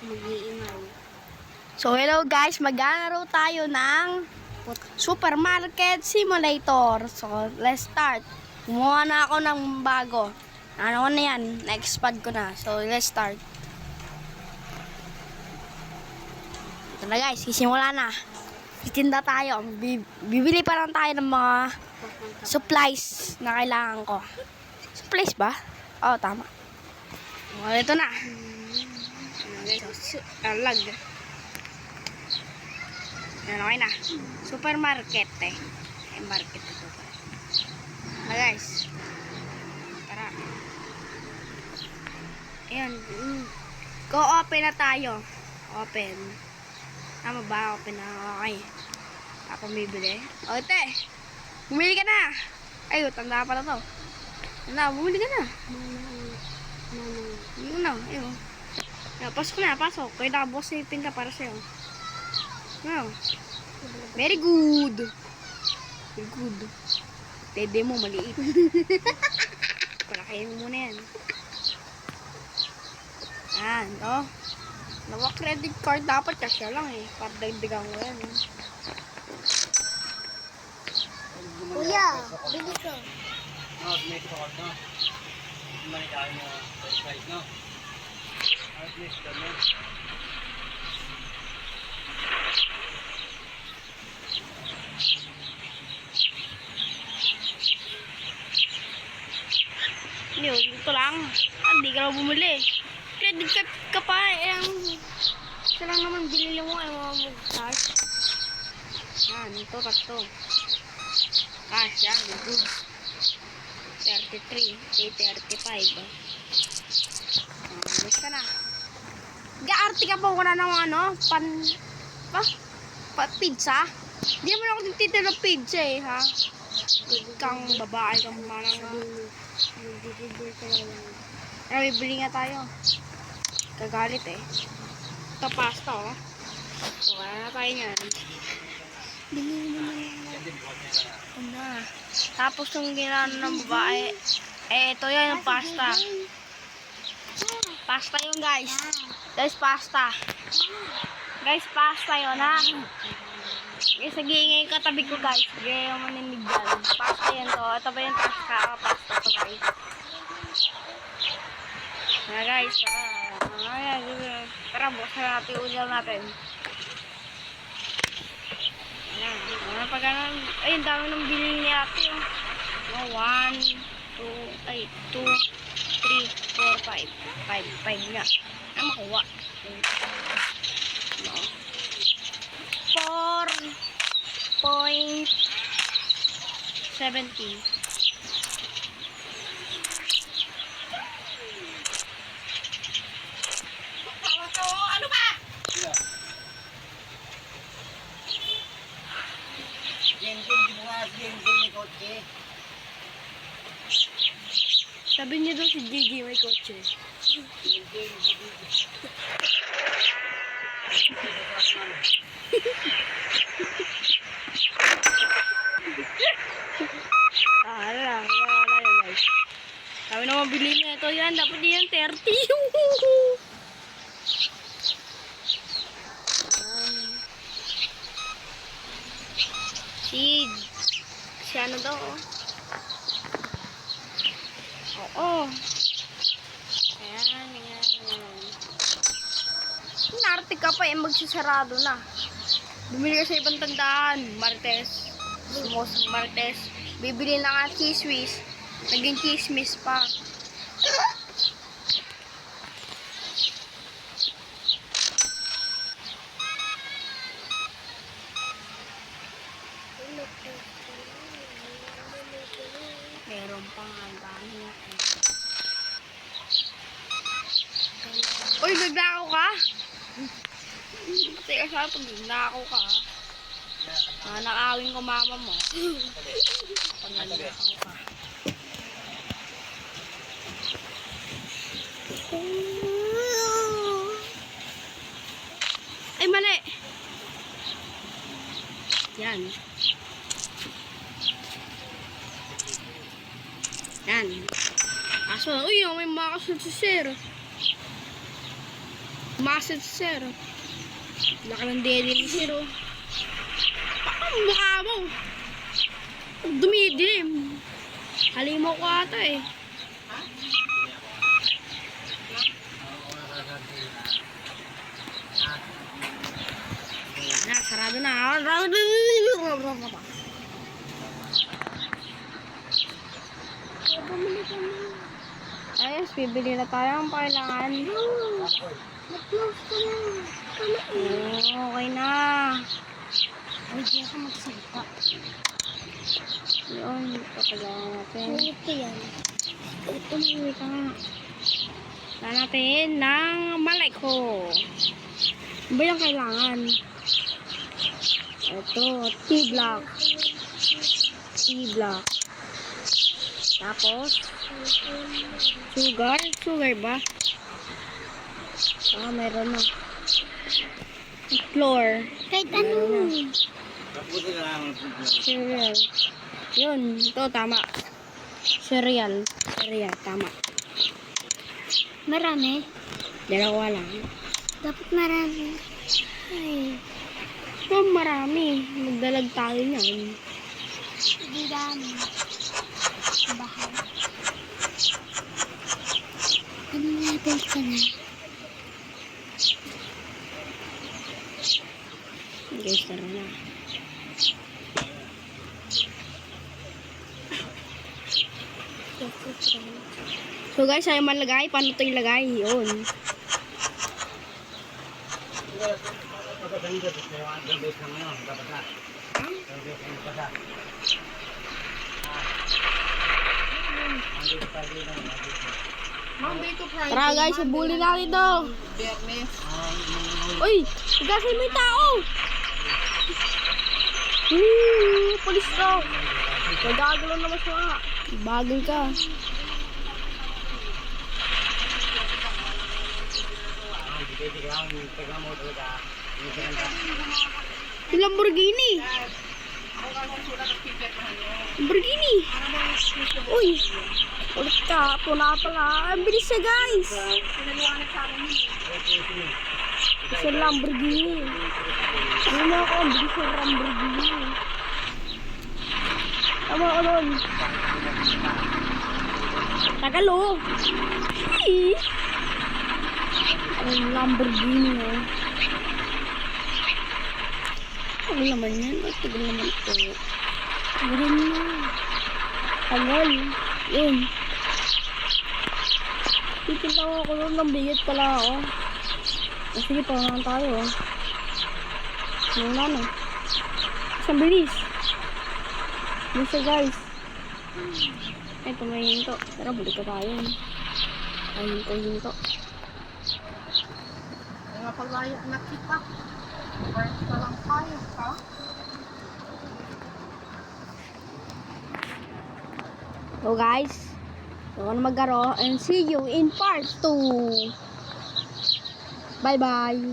Mag-iingay. So hello guys, maglalaro tayo ng Supermarket Simulator. So let's start. Kumuha na ako ng bago. Ano na yan, na-expand ko na. So let's start. Ito na guys, sisimula na. Titinda tayo. Bibili pa lang tayo ng mga supplies na kailangan ko. Supplies ba? Oo, tama. O, ito na. Alag. Yan, okay na. Supermarket eh. Market ito. Na guys. Tara. Ayan. Go open na tayo. Open. Tama ba? Open na. Okay. Ako bibili. O, te. Bumili ka na. Ay, tanda pala to. Tanda, bumili ka na. Bumili ka na. Ayun. Pasok na, pasok. Kaya nakabukas na yung pinta para sa'yo. Wow. Very good. Very good. Dede mo, maliit. Palakayin mo muna yan. Yan, to. Nawa credit card dapat kasya lang eh. Para dagdagan mo yan. Kuya, bili ko. May ito ako, no? Manikain mo 35, no? At least, no? Yun, ito lang. Hindi ka lang bumili. Credit card ka pa. Isa lang naman binili mo. Ay, mga mag-cash. Yan, ito, tatlo. Cash, yan. Good. 33. 35. Gusto ka na. Gaarte ka pa wala ng ano? Pizza? Hindi mo na ako titira ng pizza eh, ha? Kang babae kang manang ha? Pero bibili nga tayo. Kagalit eh. Ito pasta oh. So, wala na tayo nyan. Bili mo na yan. Tapos yung ginano ng babae, ito yan yung pasta. Pasta yun guys. Guys, pasta. Guys, pasta yun ha. Guys, nag-iingay yung katabi ko guys. Gaya yung maninig dyan. Pasta yan to. Ito ba yung pasta? Pasta to guys. Na guys, tara, buksan natin yung ulam natin. Ayan, ano pa ganun? Ay, ang dami ng bilhin ni ate. 1, 2, 3, 4, 5. 5 nga. Ano makuha? 4.70. Ano ba? Sabi niya daw si Gigi may kotse. Wala yun guys. Sabi naman bili niya ito yan. Dapat yan 30. Si ano daw oh. Oo. Ayan. Narte ka pa eh, magsasarado na. Bumili ka sa ibang tandaan. Martes. Martes. Bibili na nga chismis. Naging chismis pa. Meron pang hanggang na. Uy, nagnakaw ka? Teka, sa pag nagnakaw ka ha? Nakawin ko mama mo. Pag nagnakaw ka. Ay, mali! Yan. Yan. Kaso, uy, may makasunod si sir. Massive sir. Laki ng dede ni sir, oh. Parang mukha mo. Dumidilim. Halimaw ko ata eh. Na, sarado na. Ayos, bibili na tayo ang kailangan. Na-close ka na. Okay na. Ay, di ako magsalita. Yun, patagalan natin. Ito yan. Ito, wait ka nga. Kailangan natin ng malayko. Ano ba yung kailangan? Ito, T-block. T-block. Tapos, sugar. Sugar ba? Ah, meron na. Flour. Kahit ano. Kaputi na lang. Cereal. Yun, ito tama. Cereal. Cereal, tama. Marami. Dalawa lang. Dapat marami. Ay, Ito marami. Magdalag tayo niyan. hindi dami. Bahay. Ano natin ka na? Guys, tara na. So guys, ayaw man lagay. Paano ito ilagay? Yun. Tara guys, sabuli natin ito. Uy, gasay may tao. Polis ka. Magagalo naman siya. Bagal ka. Yung Lamborghini. Lamborghini. Uy. Ulit ka. Puna pala. Ang bilis siya guys. Sa Lamborghini. Hindi mo ako. Ang bilis sa Lamborghini. Tama ko nun. Tagalo. Ang Lamborghini oh. Ano naman yan? Tagal naman ito. Tagal na. Tagal. Yun. Titinta ko ako nun ng bigat pala ako. Sige, pangalan tayo oh. Muna na. Isang bilis. Bisa guys. Ito may hinto. Tara, balik ka tayo. Ay, hinto. Mga paglayok na kita. Work ka lang tayo, ha? So guys, ako na magkaro and see you in part 2. Bye bye.